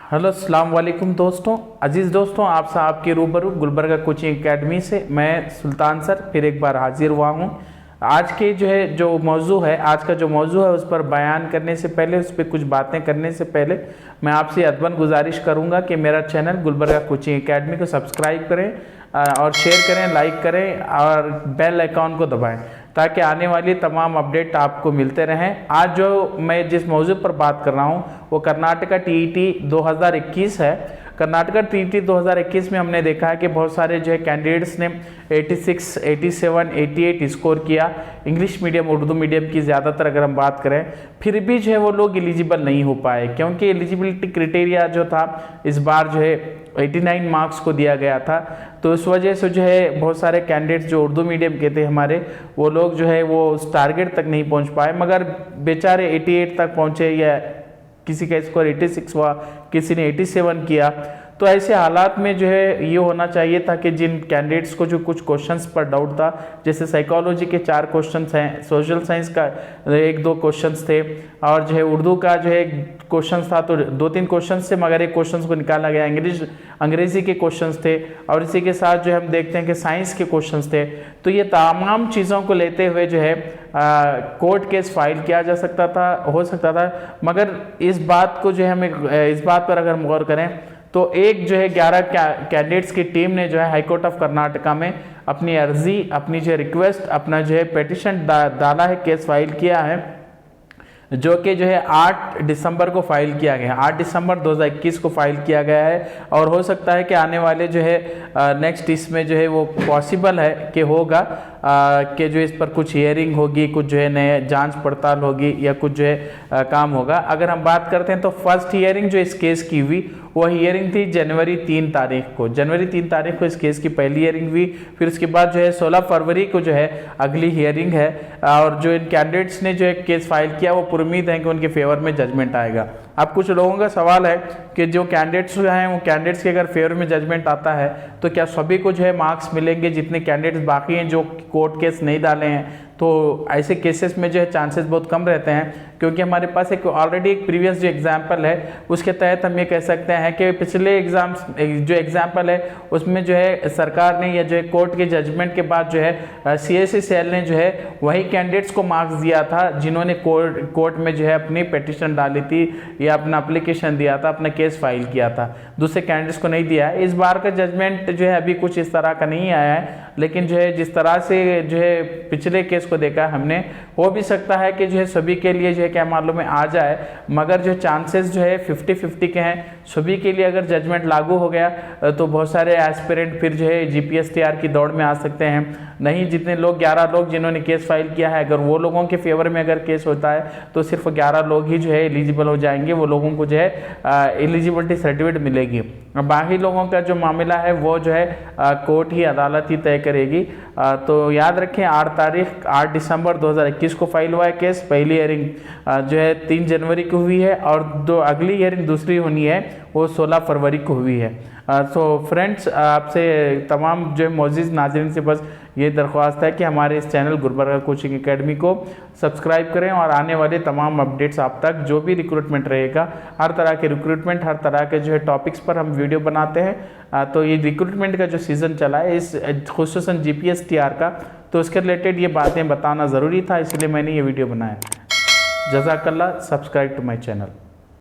Hello अस्सलाम वालेकुम दोस्तों, अजीज़ दोस्तों, आप साहब के रूबरू गुलबर्गा कोचिंग एकेडमी से मैं सुल्तान सर फिर एक बार हाजिर हुआ हूँ। आज के जो मौजू है, आज का जो मौजू है उस पर बयान करने से पहले, उस पर कुछ बातें करने से पहले मैं आपसे अदबन गुजारिश करूँगा कि मेरा चैनल गुलबर्गा कोचिंग एकेडमी को सब्सक्राइब करें और शेयर करें, लाइक करें और बेल आइकॉन को दबाएं ताकि आने वाली तमाम अपडेट आपको मिलते रहें। आज जो मैं जिस मौजू पर बात कर रहा हूं वो कर्नाटका टीईटी 2021 है। कर्नाटका टीईटी 2021 में हमने देखा है कि बहुत सारे कैंडिडेट्स ने 86, 87, 88 स्कोर किया। इंग्लिश मीडियम, उर्दू मीडियम की ज़्यादातर अगर हम बात करें, फिर भी वो लोग एलिजिबल नहीं हो पाए क्योंकि एलिजिबिलिटी क्राइटेरिया जो था इस बार 89 मार्क्स को दिया गया था। तो इस वजह से बहुत सारे कैंडिडेट्स जो उर्दू मीडियम के थे हमारे, वो लोग वो उस टारगेट तक नहीं पहुंच पाए, मगर बेचारे 88 तक पहुंचे या किसी का स्कोर 86 हुआ, किसी ने 87 किया। तो ऐसे हालात में ये होना चाहिए था कि जिन कैंडिडेट्स को जो कुछ क्वेश्चंस पर डाउट था, जैसे साइकोलॉजी के 4 क्वेश्चंस हैं, सोशल साइंस का 1-2 क्वेश्चंस थे और उर्दू का क्वेश्चंस था तो 2-3 क्वेश्चंस थे, मगर एक क्वेश्चंस को निकाला गया। अंग्रेजी के क्वेश्चंस थे और इसी के साथ हम देखते हैं कि साइंस के क्वेश्चंस थे। तो ये तमाम चीज़ों को लेते हुए कोर्ट केस फाइल किया जा सकता था, हो सकता था, मगर इस बात को हमें इस बात पर अगर हम गौर करें तो 11 कैंडिडेट्स की टीम ने हाई कोर्ट ऑफ कर्नाटका में अपनी अर्जी, अपनी रिक्वेस्ट, अपना पेटिशन डाला है, केस फाइल किया है, जो कि 8 दिसंबर को फाइल किया गया है। 8 दिसंबर 2021 को फाइल किया गया है और हो सकता है कि आने वाले नेक्स्ट इसमें वो पॉसिबल है कि होगा कि इस पर कुछ हियरिंग होगी, कुछ नए जांच पड़ताल होगी या कुछ काम होगा। अगर हम बात करते हैं तो फर्स्ट हियरिंग जो इस केस की हुई वो हियरिंग थी जनवरी 3 तारीख को। जनवरी 3 तारीख को इस केस की पहली हियरिंग हुई। फिर उसके बाद 16 फरवरी को अगली हियरिंग है और इन कैंडिडेट्स ने केस फाइल किया वो पूरी उम्मीद है कि उनके फेवर में जजमेंट आएगा। अब कुछ लोगों का सवाल है कि जो कैंडिडेट्स हैं वो कैंडिडेट्स के अगर फेवर में जजमेंट आता है तो क्या सभी को मार्क्स मिलेंगे जितने कैंडिडेट्स बाकी हैं जो कोर्ट केस नहीं डाले हैं? तो ऐसे केसेस में चांसेस बहुत कम रहते हैं, क्योंकि हमारे पास ऑलरेडी एक प्रीवियस एग्जाम्पल है, उसके तहत हम ये कह सकते हैं कि पिछले एग्जाम्स एग्जाम्पल है उसमें सरकार ने या कोर्ट के जजमेंट के बाद CSE सेल ने वही कैंडिडेट्स को मार्क्स दिया था जिन्होंने कोर्ट में अपनी पिटीशन डाली थी या अपना एप्लीकेशन दिया था, अपना केस फाइल किया था। दूसरे कैंडिडेट्स को नहीं दिया है। इस बार का जजमेंट अभी कुछ इस तरह का नहीं आया है, लेकिन जिस तरह से पिछले केस को देखा हमने, हो भी सकता है कि सभी के लिए क्या मालूम है आ जाए, मगर चांसेस 50-50 के हैं। सभी के लिए अगर जजमेंट लागू हो गया तो बहुत सारे एस्पिरेंट फिर GPSTR की दौड़ में आ सकते हैं। नहीं, जितने लोग 11 लोग जिन्होंने केस फाइल किया है, अगर वो लोगों के फेवर में अगर केस होता है तो सिर्फ 11 लोग ही एलिजिबल हो जाएंगे, वो लोगों को एलिजिबिलिटी सर्टिफिकेट मिलेगी। बाकी लोगों का जो मामला है वो कोर्ट ही, अदालत ही तय करेगी। तो याद रखें 8 दिसंबर 2021 को फाइल हुआ है केस। पहली हियरिंग 3 जनवरी को हुई है और अगली हियरिंग दूसरी होनी है वो 16 फरवरी को हुई है। तो फ्रेंड्स, आपसे तमाम मौजूद नाज़रीन से बस ये दरख्वास्त है कि हमारे इस चैनल गुलबर्गा कोचिंग एकेडमी को सब्सक्राइब करें और आने वाले तमाम अपडेट्स आप तक जो भी रिक्रूटमेंट रहेगा, हर तरह के रिक्रूटमेंट, हर तरह के टॉपिक्स पर हम वीडियो बनाते हैं। तो ये रिक्रूटमेंट का सीज़न चला है इस खुसूसन GPSTR का, तो उसके रिलेटेड ये बातें बताना ज़रूरी था, इसलिए मैंने ये वीडियो बनाया। जज़ाकल्लाह। Subscribe to my channel.